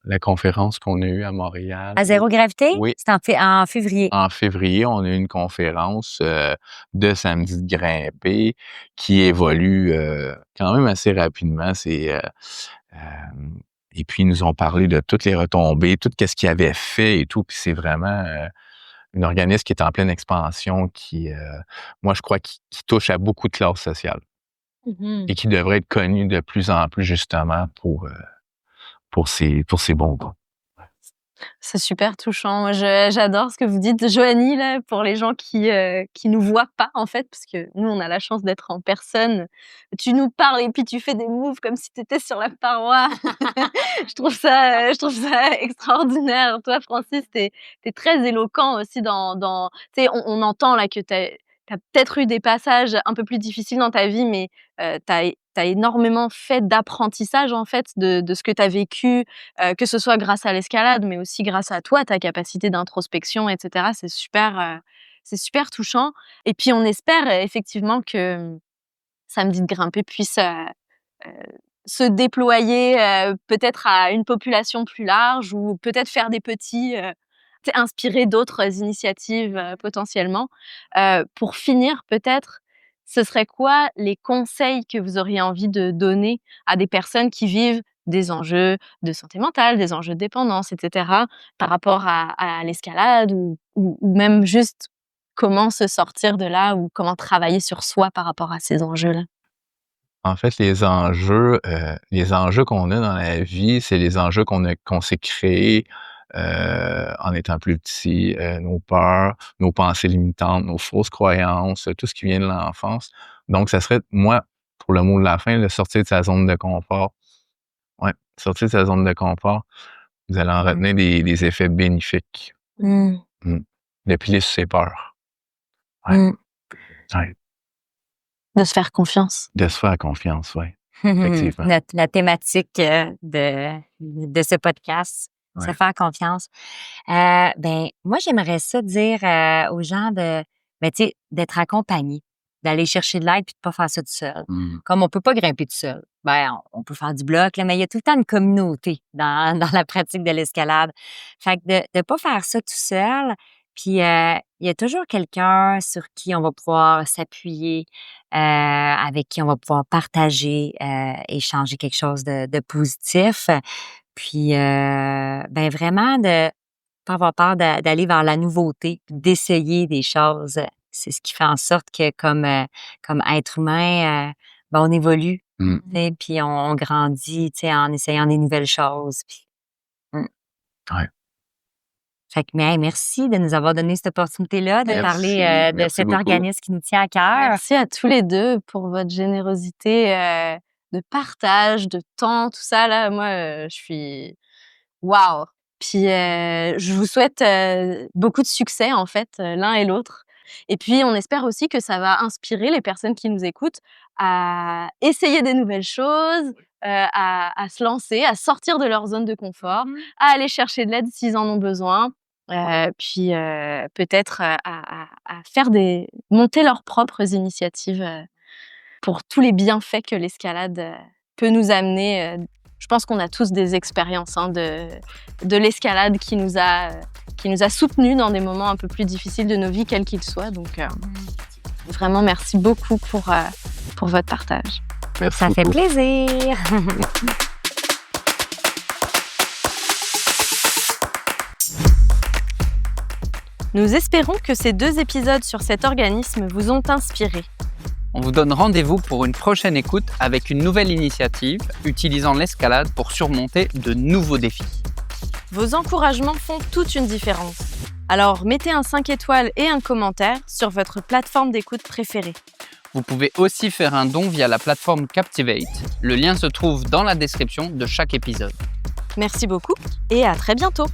la conférence qu'on a eue à Montréal. à zéro gravité, Oui. c'est en février. En février, on a eu une conférence de Samedi de grimper qui évolue quand même assez rapidement. Et puis, ils nous ont parlé de toutes les retombées, tout ce qu'ils avaient fait et tout. Puis c'est vraiment un organisme qui est en pleine expansion, qui, moi, je crois, qui touche à beaucoup de classes sociales et qui devrait être connu de plus en plus, justement, pour ses bons goûts. C'est super touchant. Moi, j'adore ce que vous dites, Joanie, là, pour les gens qui nous voient pas, en fait, parce que nous, on a la chance d'être en personne. Tu nous parles et puis tu fais des moves comme si tu étais sur la paroi. Je trouve ça extraordinaire. Toi, Francis, t'es très éloquent aussi tu sais, on entend là que t'as peut-être eu des passages un peu plus difficiles dans ta vie, mais tu as énormément fait d'apprentissage, en fait, de ce que tu as vécu, que ce soit grâce à l'escalade, mais aussi grâce à toi, ta capacité d'introspection, et cetera. C'est super touchant et puis on espère effectivement que Samedi de grimper puisse, heu, se déployer, peut-être à une population plus large ou peut-être faire des petits, tu sais, inspirer d'autres initiatives, potentiellement. Pour finir peut-être, ce serait quoi les conseils que vous auriez envie de donner à des personnes qui vivent des enjeux de santé mentale, des enjeux de dépendance et cetera, par rapport à l'escalade ou même juste comment se sortir de là ou comment travailler sur soi par rapport à ces enjeux-là? En fait, les enjeux qu'on a dans la vie, c'est les enjeux qu'on s'est créés, en étant plus petit, nos peurs, nos pensées limitantes, nos fausses croyances, tout ce qui vient de l'enfance. Donc ça serait, moi, pour le mot de la fin, sortir de sa zone de confort. Ouais, sortir de sa zone de confort, vous allez en retenir des effets bénéfiques. Mmh. De plier sur ses peurs. Ouais. Mmh. Ouais. De se faire confiance. De se faire confiance, oui. Effectivement. La thématique de ce podcast, se Ouais. faire confiance. Moi, j'aimerais ça dire aux gens tu sais, d'être accompagnés, d'aller chercher de l'aide puis de pas faire ça tout seul. Comme on peut pas grimper tout seul, on peut faire du bloc, là, mais il y a tout le temps une communauté dans la pratique de l'escalade. Fait que de pas faire ça tout seul, puis il y a toujours quelqu'un sur qui on va pouvoir s'appuyer, avec qui on va pouvoir partager, échanger quelque chose de positif. Puis, vraiment de pas avoir peur d'aller vers la nouveauté, puis d'essayer des choses. C'est ce qui fait en sorte que comme être humain, on évolue, tu sais, puis on grandit, tu sais, en essayant des nouvelles choses. Puis, Ouais. fait que, mais hey, merci de nous avoir donné cette opportunité-là de Merci. parler de Merci cet beaucoup. organisme qui nous tient à cœur. Merci à tous les 2 pour votre générosité, de partage, de temps, tout ça là. Moi, je suis waouh! Puis, je vous souhaite, beaucoup de succès en fait, l'un et l'autre. Et puis on espère aussi que ça va inspirer les personnes qui nous écoutent à essayer des nouvelles choses, à se lancer, à sortir de leur zone de confort, à aller chercher de l'aide s'ils en ont besoin. Puis, peut-être, à faire monter leurs propres initiatives, pour tous les bienfaits que l'escalade, peut nous amener. Je pense qu'on a tous des expériences, hein, de l'escalade qui nous a soutenus dans des moments un peu plus difficiles de nos vies, quels qu'ils soient. Donc, vraiment merci beaucoup pour votre partage. Merci Ça fait beaucoup. plaisir. Nous espérons que ces 2 épisodes sur cet organisme vous ont inspiré. On vous donne rendez-vous pour une prochaine écoute avec une nouvelle initiative utilisant l'escalade pour surmonter de nouveaux défis. Vos encouragements font toute une différence. Alors mettez un 5 étoiles et un commentaire sur votre plateforme d'écoute préférée. Vous pouvez aussi faire un don via la plateforme Captivate. Le lien se trouve dans la description de chaque épisode. Merci beaucoup et à très bientôt.